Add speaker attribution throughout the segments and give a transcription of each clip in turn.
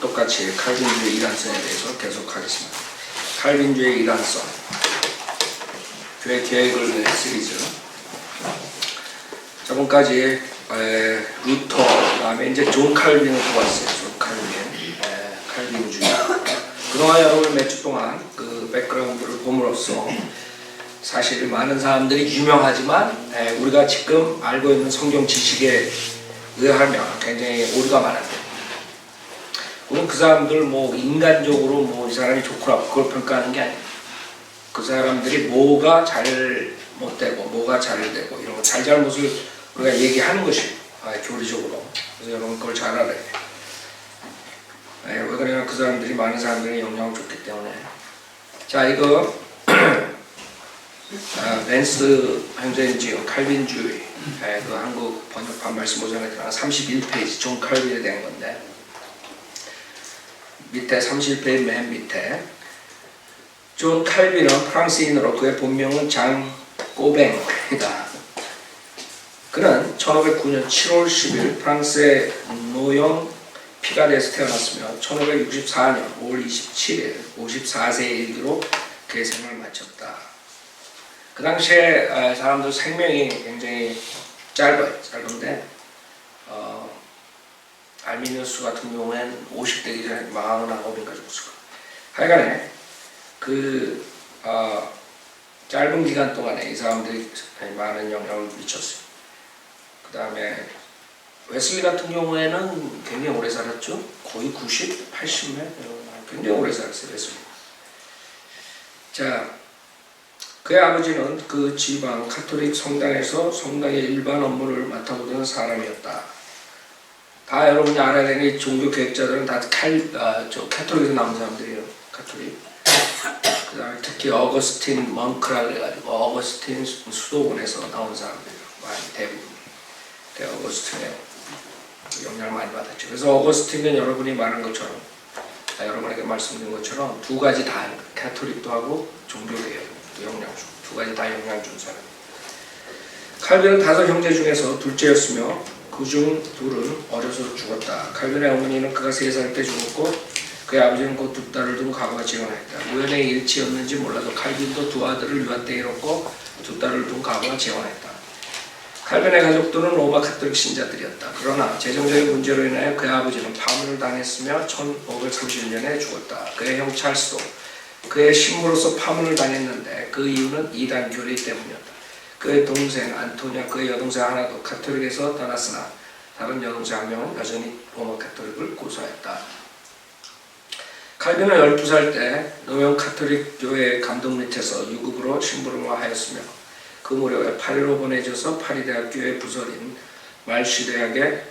Speaker 1: 똑같이 칼빈주의 이란성에 대해서 계속하겠습니다. 칼빈주의 이란성, 교회 계획을 낸 시리즈. 저번까지 루터, 그다음에 이제 존 칼빈을 보았어요. 존 칼빈, 칼빈주의. 그동안 여러분 몇 주 동안 그 백그라운드를 봄으로써 사실 많은 사람들이 유명하지만 우리가 지금 알고 있는 성경 지식에 의하면 굉장히 오류가 많았대요. 우리는 그 사람들 뭐 인간적으로 뭐 이 사람이 좋구나 그걸 평가하는 게 아니에요. 그 사람들이 뭐가 잘못되고 뭐가 잘되고 이런 거 잘잘못을 우리가 얘기하는 것이 교리적으로. 그래서 여러분 그걸 잘 알아야 돼요. 왜 그러냐면 그 사람들이 많은 사람들이 영향을 줬기 때문에. 자, 이거 벤스 형제인지요 칼빈주의, 그 한국 번역판 말씀 보전에 들어간 31페이지 존 칼빈에 대한 건데, 밑에 31페이지 맨 밑에 존 칼빈은 프랑스인으로 그의 본명은 장 꼬뱅이다. 그는 1509년 7월 10일 프랑스의 노영 피가르에서 태어났으며 1564년 5월 27일 54세의 일기로 그의 생을 마쳤다. 그 당시에 사람들 생명이 굉장히 짧은데 알미니우스 같은 경우에는 50대기 전에 49인까지 죽었을 거예요. 하여간에 그 짧은 기간 동안에 이 사람들이 많은 영향을 미쳤어요. 그 다음에 웨슬리 같은 경우에는 굉장히 오래 살았죠. 거의 90, 80년 굉장히 오래 살았어요. 웨슬리. 자, 그의 아버지는 그 지방 카톨릭 성당에서 성당의 일반 업무를 맡아보던 사람이었다. 다 여러분이 알아야 되는 이 종교 계획자들은 다 카톨릭에서 나온 사람들이에요. 카톨릭. 그 다음에 특히 어거스틴 먼크라 그래가지고 어거스틴 수도원에서 나온 사람들이에요. 많이 대부분. 어거스틴의 영향을 많이 받았죠. 그래서 어거스틴은 여러분이 말한 것처럼, 여러분에게 말씀드린 것처럼 두 가지 다 카톨릭도 하고 종교개혁도 영향 주고 두 가지 다 영향 준 사람. 칼빈은 5 형제 중에서 둘째였으며 그중 둘은 어려서 죽었다. 칼빈의 어머니는 그가 3살 때 죽었고 그의 아버지는 곧 2 딸을 둔 과거가 재혼했다. 우연의 일치였는지 몰라도 칼빈도 2 아들을 유아 때 잃었고 2 딸을 둔 과거가 재혼했다. 칼빈의 가족들은 로마 카톨릭 신자들이었다. 그러나 재정적인 문제로 인하여 그의 아버지는 파문을 당했으며 1531년에 죽었다. 그의 형 찰스도 그의 신부로서 파문을 당했는데 그 이유는 이단 교리 때문이었다. 그의 동생 안토니아, 그의 여동생 하나도 카톨릭에서 떠났으나 다른 여동생 1명은 여전히 로마 카톨릭을 고수하였다. 칼빈은 12살 때 노영 카톨릭 교회의 감독 밑에서 유급으로 심부름을 하였으며 그 무렵에 파리로 보내져서 파리 대학교의 부설인 말시 대학에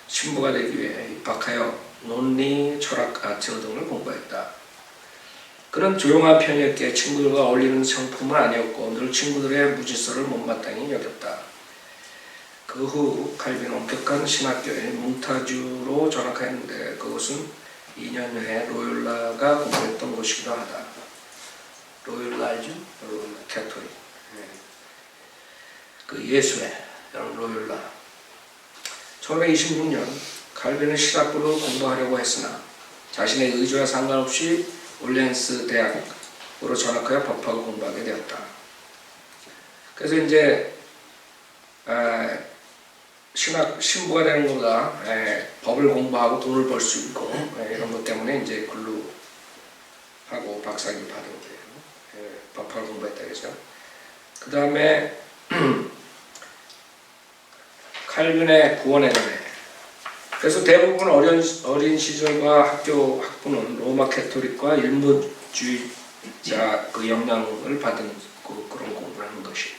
Speaker 1: 신부가 되기 위해 입학하여 논리, 철학, 아트 등을 공부했다. 그는 조용한 편이었기에 친구들과 어울리는 성품은 아니었고 늘 친구들의 무질서를 못마땅히 여겼다. 그 후 칼빈은 엄격한 신학교에 몽타주로 전학하였는데 그것은 2년 후에 로욜라가 공부했던 곳이기도 하다. 로욜라 알죠? 로욜라 캐톨릭. 그 예수의 로욜라. 1526년 칼빈은 신학부를 공부하려고 했으나 자신의 의지와 상관없이 올렌스 대학으로 전학하여 법학을 공부하게 되었다. 그래서 이제 신부가 되는 것보다 법을 공부하고 돈을 벌 수 있고 이런 것 때문에 이제 근로하고 박사학위 받은 거예요. 법학을 공부했다 그래서. 그 다음에 칼빈의 구원의 은혜. 그래서 대부분 어린 시절과 학교 학부는 로마 캐톨릭과 일무주의자 그 영향을 받은 그런 공부를 하는 것이.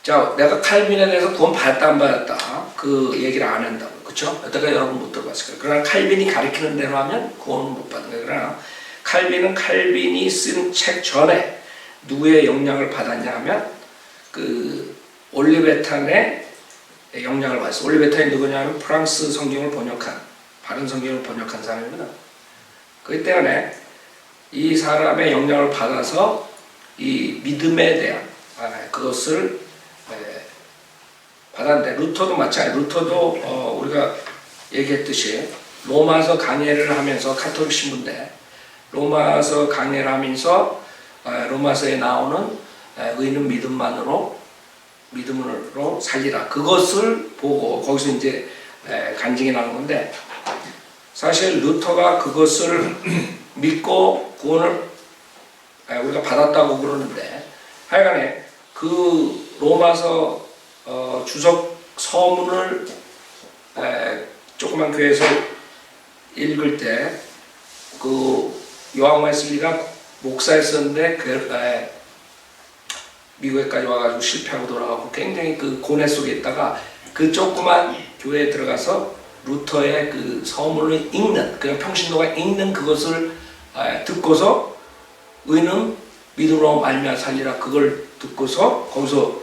Speaker 1: 자, 내가 칼빈에 대해서 구원 받았다 안 받았다 그 얘기를 안 한다고, 그렇죠? 여태까지 여러분 못 들어봤을 거예요. 그러나 칼빈이 가르치는 대로 하면 구원은 못 받는 거예요. 그러나 칼빈은 칼빈이 쓴 책 전에 누구의 영향을 받았냐 하면 그 올리베탄의 영향을 받았어요. 올리베탄이 누구냐면 프랑스 성경을 번역한, 바른 성경을 번역한 사람이거든. 그렇기 때문에 이 사람의 영향을 받아서 이 믿음에 대한 그것을 받았는데, 루터도 마찬가지. 루터도 우리가 얘기했듯이 로마서 강해를 하면서 가톨릭 신부인데 로마서 강해를 하면서 로마서에 나오는 의인은 믿음으로 살리라 그것을 보고 거기서 이제 간증이 나온 건데 사실 루터가 그것을 믿고 구원을 우리가 받았다고 그러는데 하여간에 그 로마서 주석 서문을 조그만 교회에서 읽을 때 그 요한 웨슬리가 목사였었는데 미국에까지 와가지고 실패하고 돌아가고 굉장히 그 고뇌 속에 있다가 그 조그만 교회에 들어가서 루터의 그 서문을 읽는 그냥 평신도가 읽는 그것을 듣고서 의는 믿음으로 말미암아 살리라 그걸 듣고서 거기서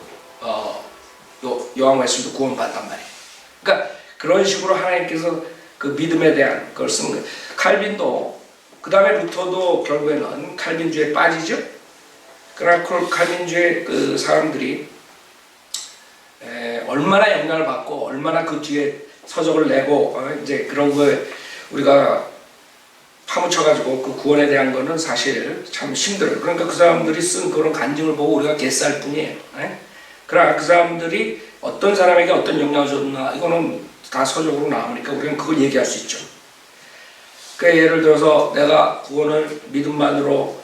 Speaker 1: 요한 웨슬리도 구원받단 말이에요. 그러니까 그런 식으로 하나님께서 그 믿음에 대한 걸 쓰는 거예요. 칼빈도 그 다음에 루터도 결국에는 칼빈주의에 빠지죠. 그러나 칼빈주의 그 사람들이 얼마나 영향을 받고 얼마나 그 뒤에 서적을 내고 이제 그런 거에 우리가 파묻혀가지고 그 구원에 대한 거는 사실 참 힘들어요. 그러니까 그 사람들이 쓴 그런 간증을 보고 우리가 개쌀 뿐이에요. 그러나 그 사람들이 어떤 사람에게 어떤 영향을 줬나 이거는 다 서적으로 나오니까 우리는 그걸 얘기할 수 있죠. 그러니까 예를 들어서 내가 구원을 믿음만으로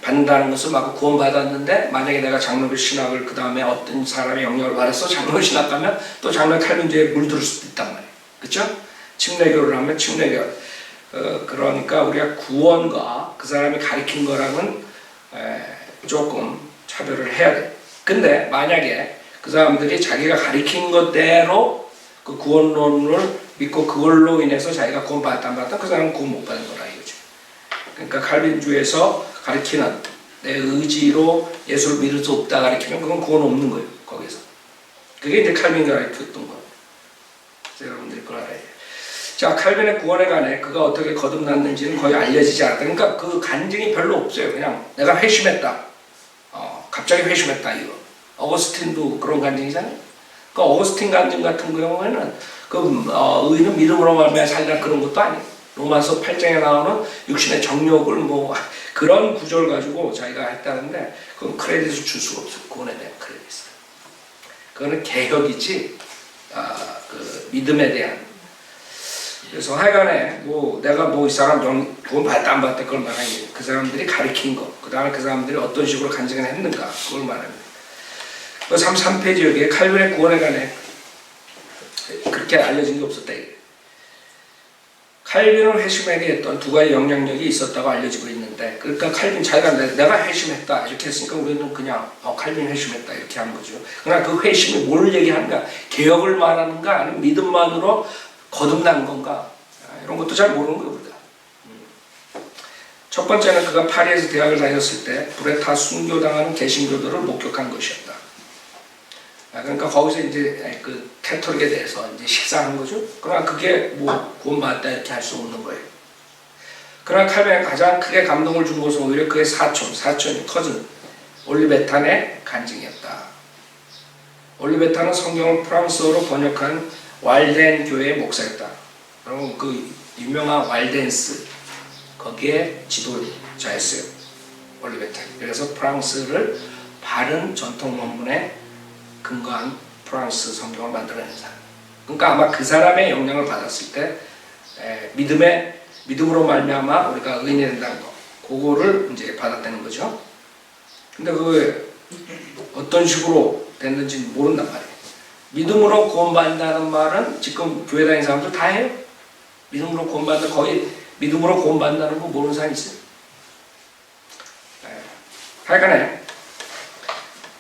Speaker 1: 받는다는 것을 막 구원받았는데 만약에 내가 장로교 신학을 그 다음에 어떤 사람의 영향을 받아서 장로교 신학 가면 또 장로교 칼빈주의에 물들 수도 있단 말이에요. 그렇죠? 침례교를 하면 침례교 그러니까 우리가 구원과 그 사람이 가르친 거랑은 조금 차별을 해야 돼요. 근데 만약에 그 사람들이 자기가 가르친 것대로 그 구원론을 믿고 그걸로 인해서 자기가 구원 받았다 안 받았다 그 사람은 구원 못 받은 거라 이거죠. 그러니까 칼빈주에서 가르치는 내 의지로 예수를 믿을 수 없다 가르치면 그건 구원 없는 거예요. 거기서. 그게 이제 칼빈이 가르쳤던 거예요. 여러분들이 그걸 알아야 돼요. 자, 칼빈의 구원에 관해 그가 어떻게 거듭났는지는 거의 알려지지 않았다. 그러니까 그 간증이 별로 없어요. 그냥 내가 회심했다. 갑자기 회심했다 이거. 어거스틴도 그런 간증이잖아요. 그 어거스틴 간증 같은 경우에는 의인은 믿음으로 말미암아 살리라 그런 것도 아니에요. 로마서 8장에 나오는 육신의 정욕을 뭐 그런 구조를 가지고 자기가 했다는데 그건 크레딧을 줄 수가 없어요. 구원에 대한 크레딧을. 그거는 개혁이지 그 믿음에 대한. 그래서 하여간에 뭐 내가 뭐 이 사람 구원 받았다 안 받았다 그걸 말하는 게 그 사람들이 가르친 거, 그 다음에 그 사람들이 어떤 식으로 간증을 했는가 그걸 말합니다. 33페이지 여기에 칼빈의 구원에 관해 그렇게 알려진 게 없었다. 칼빈은 회심하게 했던 두 가지 영향력이 있었다고 알려지고 있는데 그러니까 칼빈 자기가 내가 회심했다 이렇게 했으니까 우리는 그냥 칼빈 회심했다 이렇게 한 거죠. 그러나 그 회심이 뭘 얘기하는가? 개혁을 말하는가? 아니면 믿음만으로 거듭난 건가? 이런 것도 잘 모르는 거예요 우리가. 첫 번째는 그가 파리에서 대학을 다녔을 때 불에 타 순교당하는 개신교도를 목격한 것이었다. 그러니까 거기서 이제 그 캐톨릭에 대해서 이제 식사하는 거죠. 그러나 그게 뭐 구원받았다 이렇게 할 수 없는 거예요. 그러나 칼빈이 가장 크게 감동을 준 것은 오히려 그의 커즌 올리베탄의 간증이었다. 올리베탄은 성경을 프랑스어로 번역한 왈덴 교회의 목사였다. 그리고 그 유명한 왈덴스 거기에 지도자였어요. 올리베탄. 그래서 프랑스를 바른 전통 원문에 근거한 프랑스 성경을 만들어낸 사람. 그러니까 아마 그 사람의 영향을 받았을 때 믿음으로 말미암아 우리가 의인이 된다는 거, 그거를 이제 받았다는 거죠. 근데 그 어떤 식으로 됐는지 모른단 말이에요. 믿음으로 구원받는다는 말은 지금 교회 다니는 사람들 다 해요. 믿음으로 구원받는다, 거의 믿음으로 구원받는다는 거 모르는 사람이 있어요. 하여간에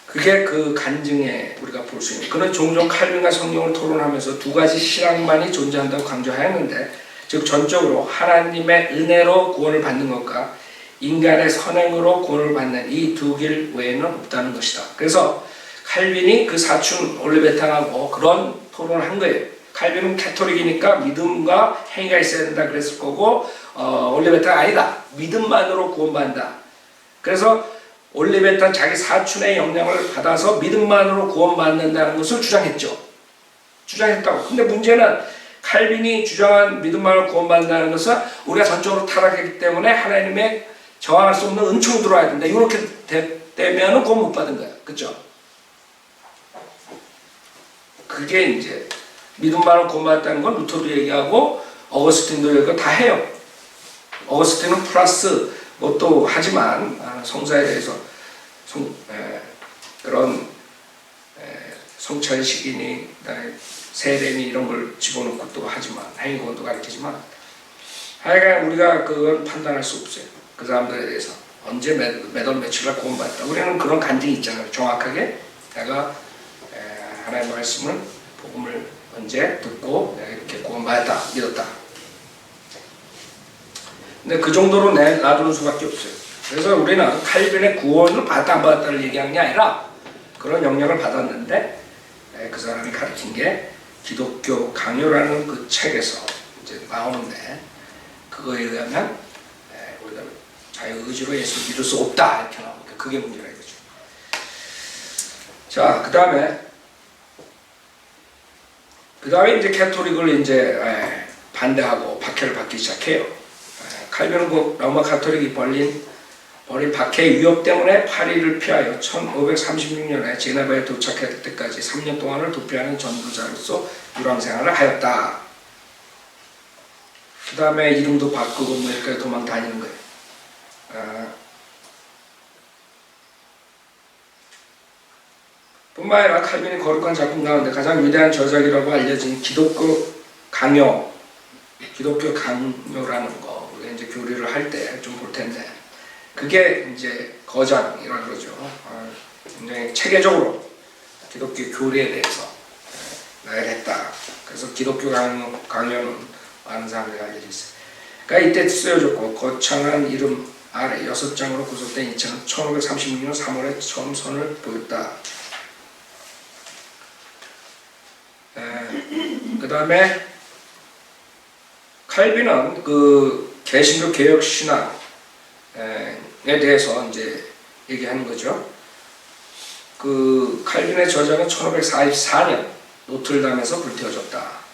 Speaker 1: 그게 그 간증에 우리가 볼 수 있는. 그는 종종 칼빈과 성경을 토론하면서 두 가지 신앙만이 존재한다고 강조하였는데, 즉 전적으로 하나님의 은혜로 구원을 받는 것과 인간의 선행으로 구원을 받는 이 두 길 외에는 없다는 것이다. 그래서 칼빈이 그 사촌 올리베탄하고 그런 토론을 한 거예요. 칼빈은 캐톨릭이니까 믿음과 행위가 있어야 된다 그랬을 거고, 올리베탄은 아니다. 믿음만으로 구원받는다. 그래서 올리베탄 자기 사촌의 영향을 받아서 믿음만으로 구원받는다는 것을 주장했죠. 주장했다고. 근데 문제는 칼빈이 주장한 믿음만으로 구원받는다는 것은 우리가 전적으로 타락했기 때문에 하나님의 저항할 수 없는 은총이 들어와야 된다. 이렇게 되면은 구원 못 받은 거야. 그죠? 그게 이제 믿음만으로 구원받았다는 건 루터도 얘기하고 어거스틴도 얘기하고 다 해요. 어거스틴은 플러스 뭐 또 하지만 성사에 대해서 그런 성찰식이니 세례니 이런 걸 집어넣고 또 하지만 행위권도 가르치지만 하여간 우리가 그건 판단할 수 없어요. 그 사람들에 대해서 언제 몇 월 며칠 날 구원받았다. 우리는 그런 간증이 있잖아요. 정확하게 내가 하나님의 말씀을 복음을 언제 듣고 내가 이렇게 구원받았다 믿었다. 근데 그 정도로 놔두는 수밖에 없어요. 그래서 우리는 칼빈의 구원을 받았다 안 받았다를 얘기하는 게 아니라 그런 영향을 받았는데 그 사람이 가르친 게 기독교 강요라는 그 책에서 이제 나오는데 그거에 의하면 우리가 자유의지로 예수를 믿을 수 없다 이렇게 나오니까 그게 문제라 이거죠. 자, 그 다음에 이제 캐토릭을 이제 반대하고 박해를 받기 시작해요. 칼빈은 그 로마 카톨릭이 벌린 박해의 위협 때문에 파리를 피하여 1536년에 제네바에 도착할 때까지 3년 동안을 도피하는 전도자로서 유랑생활을 하였다. 그 다음에 이름도 바꾸고 뭐 이렇게 도망 다니는 거예요. 뿐만 아니라 칼빈이 거룩한 작품 가운데 가장 위대한 저작이라고 알려진 기독교 강요라는 거 우리가 이제 교리를 할 때 좀 볼 텐데 그게 이제 거장이라고 그러죠. 굉장히 체계적으로 기독교 교리에 대해서 나열했다. 그래서 기독교 강요는 많은 사람들이 알려져 있어요. 그러니까 이때 쓰여졌고 거창한 이름 아래 6장으로 구속된 이 책은 1536년 3월에 처음 선을 보였다. 그 다음에 칼빈은 그 개신교 개혁 신학에 대해서 이제 얘기하는 거죠. 그 칼빈의 저작은 1544년 노틀담에서 불태워졌다.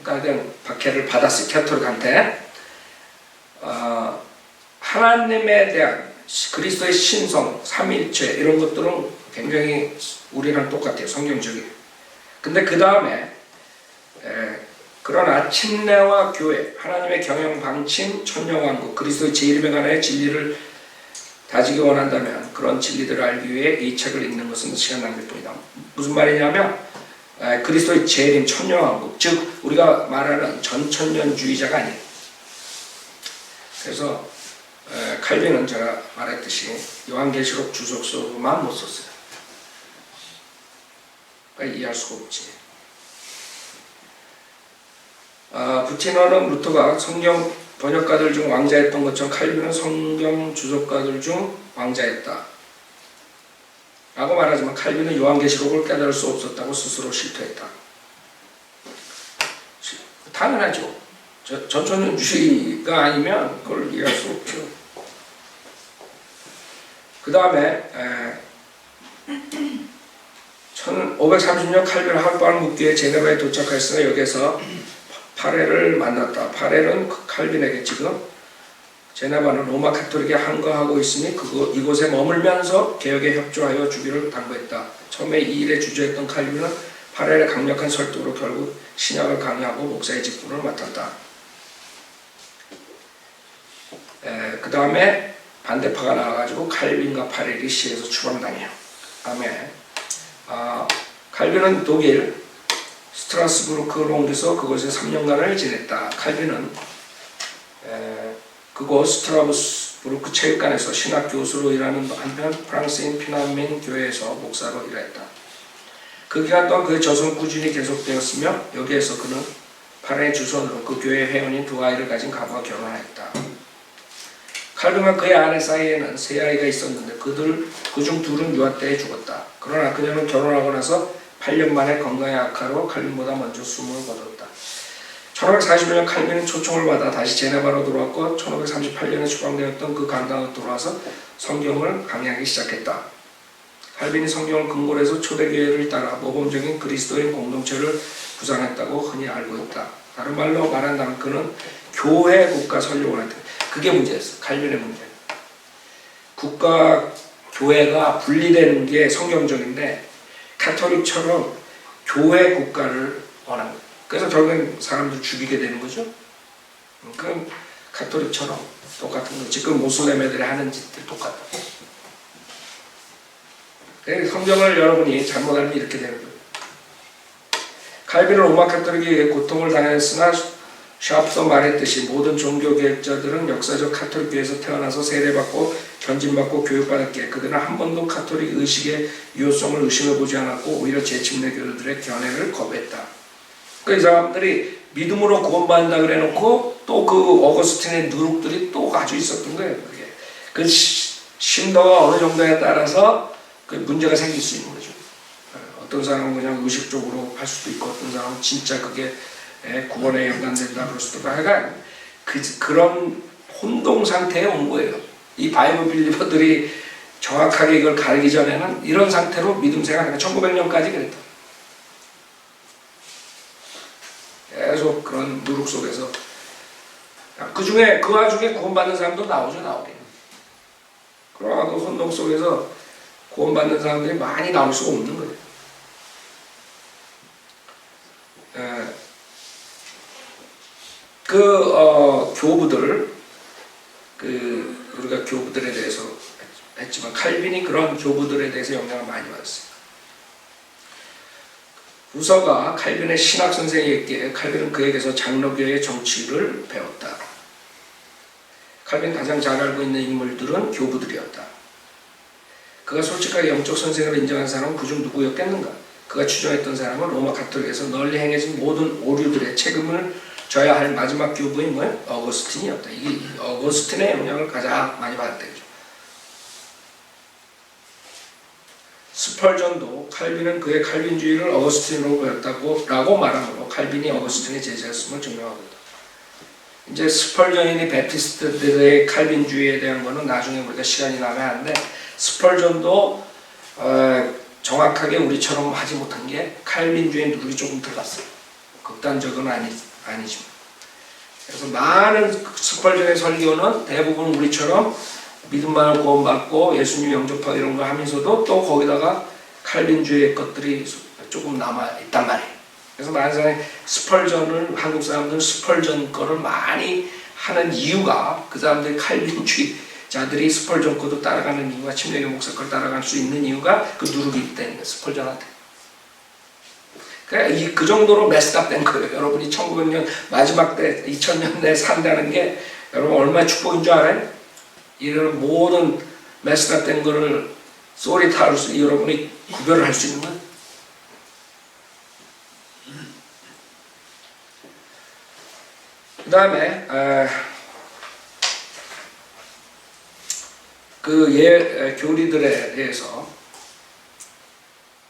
Speaker 1: 그러니까 박해를 받았어요. 캐톨릭한테. 하나님에 대한 그리스도의 신성, 삼위일체 이런 것들은 굉장히 우리랑 똑같아요. 성경적이에요. 근데 그 다음에 그러나 침례와 교회, 하나님의 경영 방침, 천년왕국, 그리스도의 제1에 관하여 진리를 다지기 원한다면 그런 진리들을 알기 위해 이 책을 읽는 것은 시간 낭비일 뿐이다. 무슨 말이냐면 그리스도의 재림, 천년왕국, 즉 우리가 말하는 전천년주의자가 아니에요. 그래서 칼빈은 제가 말했듯이 요한계시록 주석서만 못 썼어요. 그러니까 이해할 수가 없지. 부티너는 루터가 성경 번역가들 중 왕자였던 것처럼 칼빈은 성경 주석가들 중 왕자였다. 라고 말하지만 칼빈은 요한계시록을 깨달을 수 없었다고 스스로 실토했다. 당연하죠. 전천년주의가 아니면 그걸 이해할 수 없죠. 그 다음에 1530년 칼빈 학벌 묵기에 제네바에 도착했으나 여기서 파레를 만났다. 파레는 칼빈에게 지금 제네바는 로마 카톨릭에 항거하고 있으니 이곳에 머물면서 개혁에 협조하여 주기를 당부했다. 처음에 이 일에 주저했던 칼빈은 파레의 강력한 설득으로 결국 신약을 강요하고 목사의 직분을 맡았다. 그 다음에 반대파가 나와가지고 칼빈과 파렐이 시에서 추방당해요. 다음에 칼빈은 독일 스트라스부르크로 옮겨서 그곳에 3년간을 지냈다. 칼빈은 그곳 스트라스부르크 체육관에서 신학 교수로 일하는 한편 프랑스인 피난민 교회에서 목사로 일했다. 그 기간 동안 그의 저서는 꾸준히 계속되었으며 여기에서 그는 파레의 주선으로 그 교회 회원인 2아이를 가진 가부와 결혼하였다. 칼빈과 그의 아내 사이에는 3아이가 있었는데 그중 2은 유아 때에 죽었다. 그러나 그녀는 결혼하고 나서 8년 만에 건강의 악화로 칼빈보다 먼저 숨을 거뒀다. 1541년 칼빈은 초청을 받아 다시 제네바로 돌아왔고 1538년에 추방되었던 그 강당으로 돌아와서 성경을 강의하기 시작했다. 칼빈이 성경을 근거로 해서 초대교회를 따라 모범적인 그리스도인 공동체를 구상했다고 흔히 알고 있다. 다른 말로 말한다면 그는 교회 국가 설립을 했다. 그게 문제였어. 칼빈의 문제. 국가 교회가 분리되는 게 성경적인데 가톨릭처럼 교회 국가를 원한 거예요. 그래서 결국엔 사람들 죽이게 되는 거죠. 그럼 가톨릭처럼 똑같은 거. 지금 모슬렘 애들이 하는 짓들 똑같아. 성경을 여러분이 잘못 알면 이렇게 되는 거예요. 칼빈은 로마 가톨릭에 고통을 당했으나 샤프도 말했듯이 모든 종교 개혁자들은 역사적 가톨릭 교회에서 태어나서 세례받고 견진받고 교육받았기에 그들은 한 번도 가톨릭 의식의 유효성을 의심해보지 않았고 오히려 재침례 교도들의 견해를 거부했다. 그 이 사람들이 믿음으로 구원받는다 그래놓고 또 그 어거스틴의 누룩들이 또 가지고 있었던 거예요. 그게 그 신도가 어느 정도에 따라서 그 문제가 생길 수 있는 거죠. 어떤 사람은 그냥 의식적으로 할 수도 있고 어떤 사람은 진짜 그게 구원에 연관된다 그럴 수도 있고 하여간 그런 혼동 상태에 온 거예요. 이 바이블 빌리버들이 정확하게 이걸 가르기 전에는 이런 상태로 믿음 생활 1900년까지 그랬다. 계속 그런 누룩 속에서 그 와중에 구원받는 사람도 나오긴. 그러나 그 혼동 속에서 구원받는 사람들이 많이 나올 수가 없는 거예요. 교부들, 우리가 교부들에 대해서 했지만 칼빈이 그런 교부들에 대해서 영향을 많이 받았어요. 루서가 칼빈의 신학 선생에게 칼빈은 그에게서 장로교의 정치를 배웠다. 칼빈이 가장 잘 알고 있는 인물들은 교부들이었다. 그가 솔직하게 영적 선생으로 인정한 사람은 그중 누구였겠는가? 그가 추종했던 사람은 로마 가톨릭에서 널리 행해진 모든 오류들의 책임을 져야 할 마지막 교부인 뭐예요? 어거스틴이었다. 이게 어거스틴의 영향을 가장 많이 받았다. 스펄전도 칼빈은 그의 칼빈주의를 어거스틴으로 배웠다고 말함으로 칼빈이 어거스틴의 제자였음을 증명하고 있다. 이제 스펄전이니 베프티스트들의 칼빈주의에 대한 거는 나중에 우리가 시간이 나면 하는데 스펄전도 정확하게 우리처럼 하지 못한 게 칼빈주의에 누룩이 조금 들어갔어요. 극단적은 아니지만. 그래서 많은 스펄전의 설교는 대부분 우리처럼 믿음만을 구원받고 예수님 영접하고 이런 거 하면서도 또 거기다가 칼빈주의의 것들이 조금 남아있단 말이에요. 그래서 많은 사람이 한국 사람들은 스펄전 거를 많이 하는 이유가 그 사람들이 칼빈주의자들이 스펄전 거도 따라가는 이유가 침례교 목사 걸 따라갈 수 있는 이유가 그 누룩이 있기 때문에 스펄전한테. 그 정도로 메스업된 거예요. 여러분이 1900년 마지막 때 2000년대에 산다는 게 여러분 얼마나 축복인 줄 알아요? 이런 모든 메스업된 거를 여러분이 구별을 할 수 있는 거예요. 그 다음에 교리들에 대해서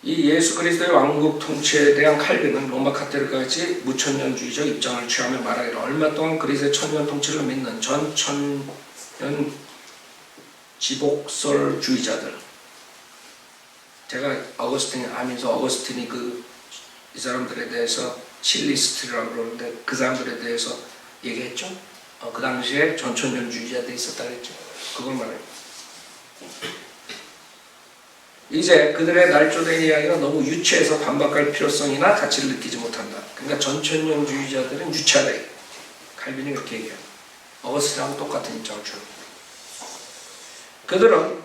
Speaker 1: 이 예수 그리스도의 왕국 통치에 대한 칼빈은 로마 가톨릭과 같이 무천년주의적 입장을 취하며 말하기를 얼마 동안 그리스도의 천년 통치를 믿는 전천년 지복설주의자들, 제가 어거스틴 하면서 어거스틴이 이 사람들에 대해서 칠리스트라고 그러는데 그 사람들에 대해서 얘기했죠. 그 당시에 전천년주의자들이 있었다 그랬죠. 그걸 말해요. 이제 그들의 날조된 이야기가 너무 유치해서 반박할 필요성이나 가치를 느끼지 못한다. 그러니까 전천년주의자들은 유치하다. 칼빈이 그렇게 얘기해요. 어거스틴하고 똑같은 입장을 주는 거예요. 그들은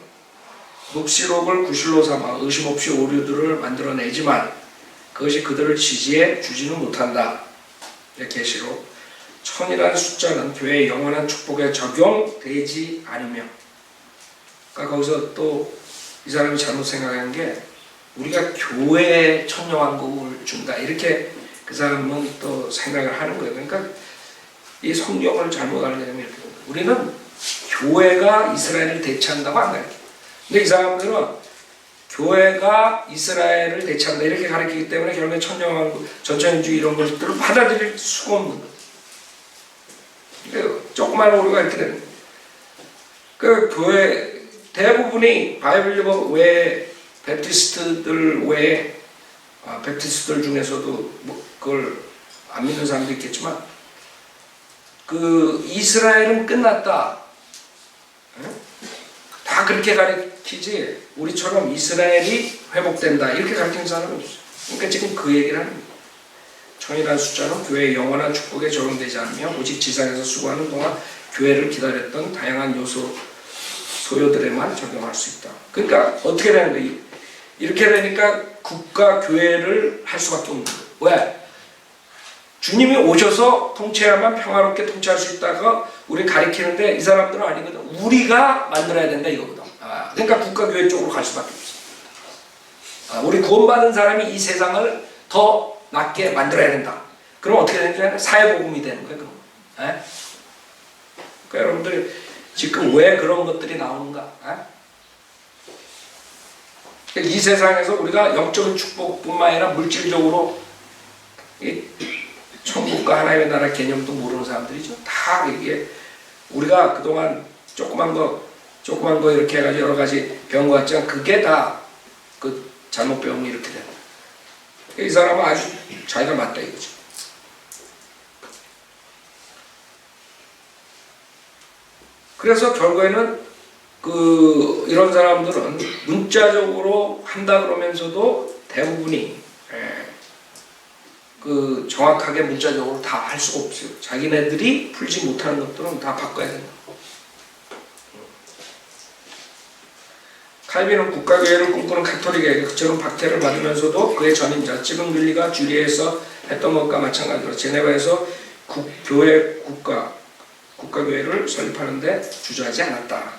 Speaker 1: 묵시록을 구실로 삼아 의심 없이 오류들을 만들어내지만 그것이 그들을 지지해 주지는 못한다. 계시록 천이라는 숫자는 교회의 영원한 축복에 적용되지 않으며, 그러니까 거기서 또 이 사람이 잘못 생각하는 게 우리가 교회에 천년왕국을 준다 이렇게 그 사람은 또 생각을 하는 거예요. 그러니까 이 성경을 잘못 알려면 이렇게 우리는 교회가 이스라엘을 대체한다고 안 가르쳐요. 근데 이 사람들은 교회가 이스라엘을 대체한다 이렇게 가르치기 때문에 결국에 천년왕국, 전천년주의 이런 것들을 받아들일 수가 없는 거예요. 조그마한 오류가 이렇게 되는 거예요. 그 교회 대부분이 바이블 외에 베프티스트들 중에서도 그걸 안 믿는 사람도 있겠지만 그 이스라엘은 끝났다. 응? 다 그렇게 가르치지 우리처럼 이스라엘이 회복된다 이렇게 가르치는 사람은 없어요. 그러니까 지금 그 얘기를 하는 거예요. 천이라는 숫자는 교회의 영원한 축복에 적용되지 않으며 오직 지상에서 수고하는 동안 교회를 기다렸던 다양한 소요들에만 적용할 수 있다. 그러니까 어떻게 되는 거예요? 이렇게 되니까 국가 교회를 할 수밖에 없는 거예요. 왜? 주님이 오셔서 통치해야만 평화롭게 통치할 수 있다가 우리 가리키는데 이 사람들은 아니거든. 우리가 만들어야 된다 이거거든. 그러니까 국가 교회 쪽으로 갈 수밖에 없어. 우리 구원받은 사람이 이 세상을 더 낫게 만들어야 된다. 그럼 어떻게 되는지 사회복음이 되는 거예요. 그럼. 그러니까 여러분들 지금 왜 그런 것들이 나오는가? 이 세상에서 우리가 영적인 축복뿐만 아니라 물질적으로 이 천국과 하나님의 나라 개념도 모르는 사람들이죠. 다 이게 우리가 그동안 조그만 거 이렇게 해가지고 여러 가지 배운 것 같지만 그게 다 그 잘못 배우면 이렇게 되는 거예요. 이 사람은 아주 자기가 맞다 이거죠. 그래서 결국에는 이런 사람들은 문자적으로 한다 그러면서도 대부분이 정확하게 문자적으로 다 할 수가 없어요. 자기네들이 풀지 못하는 것들은 다 바꿔야 된다. 칼빈은 국가교회를 꿈꾸는 가톨릭에게 그처럼 박해를 받으면서도 그의 전임자 찌븐글리가 주리에서 했던 것과 마찬가지로 제네바에서 국가교회를 설립하는데 주저하지 않았다.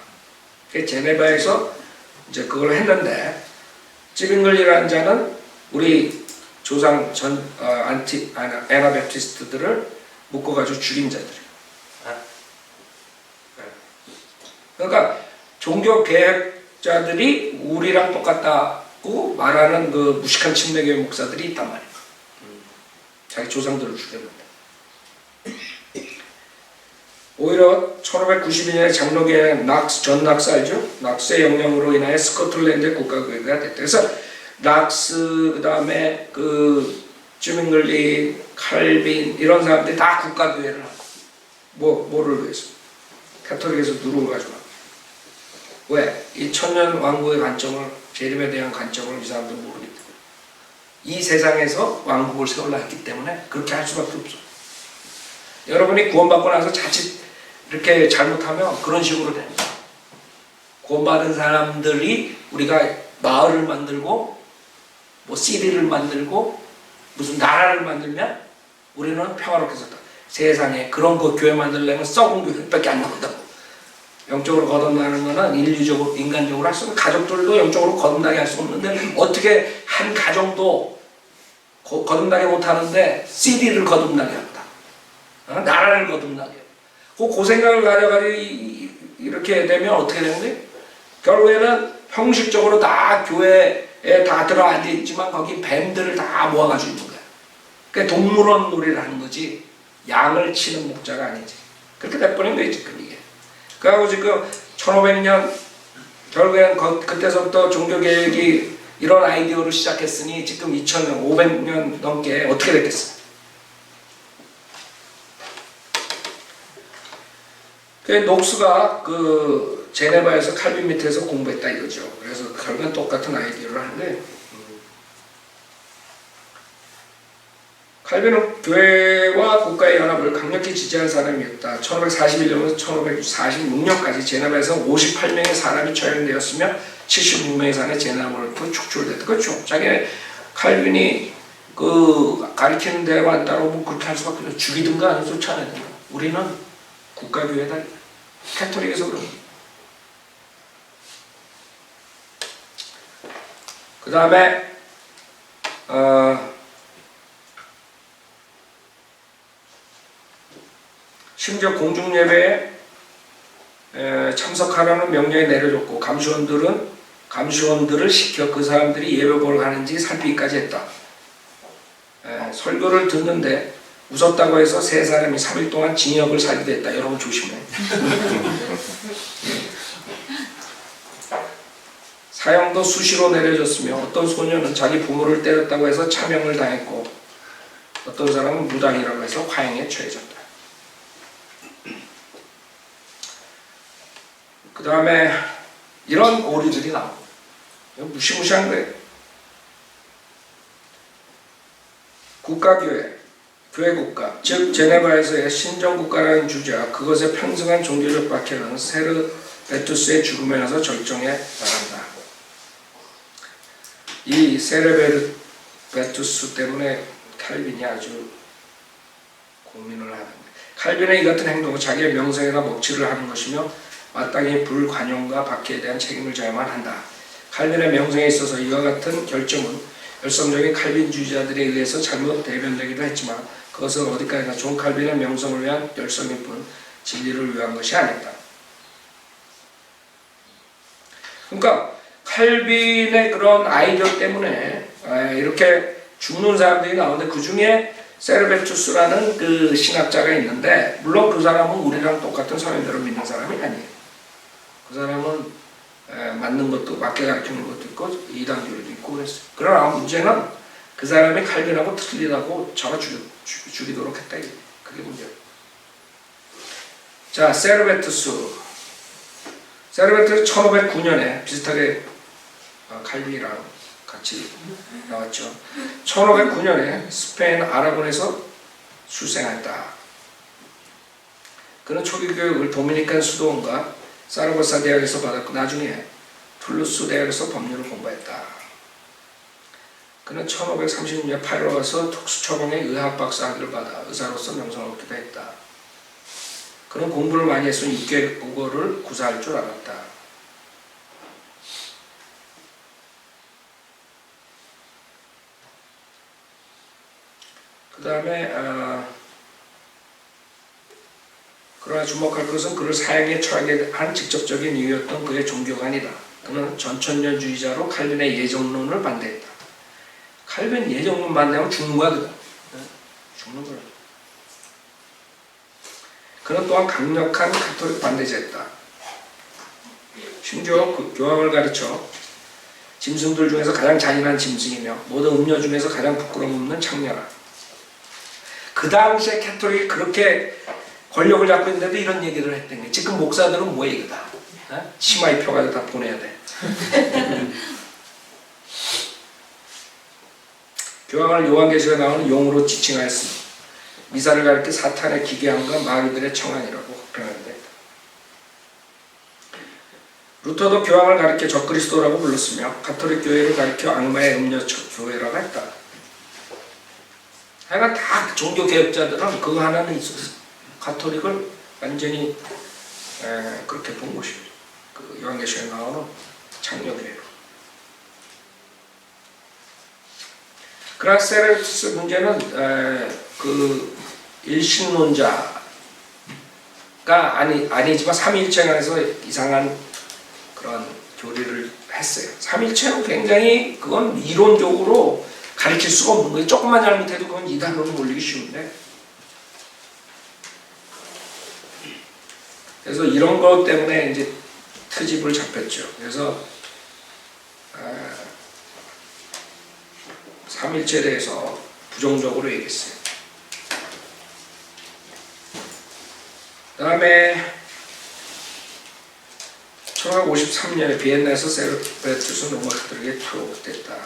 Speaker 1: 제네바에서 이제 그걸 했는데 찌빙글리라는 자는 우리 조상 애나베프티스트들을 묶어가지고 죽인 자들이에요. 그러니까 종교 개혁자들이 우리랑 똑같다고 말하는 그 무식한 침례교회 목사들이 있단 말이에요. 자기 조상들을 죽였는데. 오히려 1592년에 장로교회 전 낙스 알죠? 낙스의 영향으로 인하여 스코틀랜드의 국가교회가 됐다. 그래서 낙스 그다음에 찌밍글리, 칼빈 이런 사람들이 다 국가교회를 하고 뭐를 위해서? 가톨릭에서 누룩을 가져가. 왜? 이 천년 왕국의 관점을 재림에 대한 관점을 이 사람들은 모르기 때문에 이 세상에서 왕국을 세우려 했기 때문에 그렇게 할 수밖에 없어. 여러분이 구원받고 나서 자칫 이렇게 잘못하면 그런 식으로 됩니다. 구원받은 사람들이 우리가 마을을 만들고 뭐 시리를 만들고 무슨 나라를 만들면 우리는 평화롭게 살다. 세상에 그런 거 교회 만들려면 썩은 교회밖에 안 나온다고. 영적으로 거듭나는 거는 인류적으로 인간적으로 할 수 없는 가족들도 영적으로 거듭나게 할 수 없는데 어떻게 한 가정도 거듭나게 못하는데 시리를 거듭나게 한다. 나라를 거듭나게. 그 생각을 가져가지고 이렇게 되면 어떻게 되는 거예요? 결국에는 형식적으로 다 교회에 다 들어앉아 있지만 거기 뱀들을 다 모아가지고 있는 거야. 그러니까 동물원 놀이를 하는 거지 양을 치는 목자가 아니지. 그렇게 돼버린 거예요 지금 이게. 그리고 지금 1500년 결국엔 그때서부터 종교개혁이 이런 아이디어로 시작했으니 지금 2000년 500년 넘게 어떻게 됐겠어? 녹스가 제네바에서 칼빈 밑에서 공부했다 이거죠. 그래서 결국엔 똑같은 아이디어를 하는데 칼빈은 교회와 국가의 연합을 강력히 지지한 사람이었다. 1541년부터 1546년까지 제네바에서 58명의 사람이 처형되었으며 76명의 사람이 제네바로부터 축출됐다. 그렇죠. 자기 칼빈이 가리키는 대로만 따라오면 그렇게 할 수밖에 없어요. 죽이든가 아니면 쫓아내든가. 우리는 국가교회다. 캐톨릭에서 그런 거예요. 그 다음에 심지어 공중예배에 참석하라는 명령이 내려졌고 감시원들을 시켜 그 사람들이 예배보러 가는지 살피기까지 했다. 설교를 듣는데 웃었다고 해서 세 사람이 3일 동안 징역을 살기도 했다. 여러분 조심해. 사형도 수시로 내려졌으며 어떤 소녀는 자기 부모를 때렸다고 해서 차명을 당했고 어떤 사람은 무당이라고 해서 화형에 처해졌다. 그 다음에 이런 오류들이 나옵니다. 무시무시한 거예요. 국가교회, 교회국가, 즉 제네바에서의 신정국가라는 주제와 그것에 편승한 종교적 박해는 세르베투스의 죽음에 나서 절정에 달한다. 이 세르베투스 때문에 칼빈이 아주 고민을 하는데, 칼빈의 이 같은 행동은 자기의 명성이나 먹칠을 하는 것이며 마땅히 불관용과 박해에 대한 책임을 져야만 한다. 칼빈의 명성에 있어서 이와 같은 결정은 열성적인 칼빈주의자들에 의해서 잘못 대변되기도 했지만 그것은 어디까지나 존 칼빈의 명성을 위한 열성일 뿐 진리를 위한 것이 아니다. 그러니까 칼빈의 그런 아이디어 때문에 이렇게 죽는 사람들이 나오는데, 그 중에 세르베투스라는 그 신학자가 있는데, 물론 그 사람은 우리랑 똑같은 서양대로 믿는 사람이 아니에요. 그 사람은 맞는 것도, 맞게 가르치는 것도 있고 이단교리도 있고 그랬어요. 그러나 문제는 그 사람이 칼빈하고 틀리다고 잡아 죽이도록 했다. 그게 문제예요. 자, 세르베투스 1509년에 비슷하게 칼빈이랑 같이 나왔죠. 1509년에 스페인 아라곤에서 출생했다. 그는 초기 교육을 도미니칸 수도원과 사라고사 대학에서 받았고 나중에 툴루스 대학에서 법률을 공부했다. 그는 1536년 파리로 가서 특수처방의 의학박사 학위를 받아 의사로서 명성을 얻기도 했다. 그는 공부를 많이 했으니 입계국어를 구사할 줄 알았다. 그 다음에 그러나 주목할 것은 그를 사형에 처하게 한 직접적인 이유였던 그의 종교가 아니다. 그는 전천년주의자로 칼빈의 예정론을 반대했다. 칼빈 예정론 반대하면 죽는 거야. 죽는 거야. 그는 또한 강력한 가톨릭 반대자였다. 심지어 그 교황을 가르쳐 짐승들 중에서 가장 잔인한 짐승이며 모든 음녀 중에서 가장 부끄러움 없는 창녀라. 그 당시에 가톨릭이 그렇게 권력을 잡고 있는데도 이런 얘기를 했던 게, 지금 목사들은 뭐해 이거 다 치마 입혀가지고 다 보내야 돼. 교황을 요한계시록에 나오는 용으로 지칭하였으며 미사를 가리켜 사탄의 기괴함과 마귀들의 청한이라고 표현한다. 루터도 교황을 가리켜 적그리스도라고 불렀으며 가톨릭 교회를 가리켜 악마의 음녀 교회라고 했다. 하여간 다 종교 개혁자들은 그거 하나는 있었어. 가톨릭을 완전히 그렇게 본 것이죠. 그 요한계시록에 나오는 창녀교회로. 그러나 세르베투스 문제는 그 일신론자가 아니지만 삼위일체 안에서 이상한 그런 교리를 했어요. 삼위일체는 굉장히 그건 이론적으로 가르칠 수가 없는 거예요. 조금만 잘못해도 그건 이단으로 몰리기 쉬운데. 그래서 이런 것 때문에 이제 트집을 잡혔죠. 그래서 삼일체에 대해서 부정적으로 얘기했어요. 그 다음에 1953년에 비엔나에서 세르베투스 로마 가톨릭에 투옥됐다.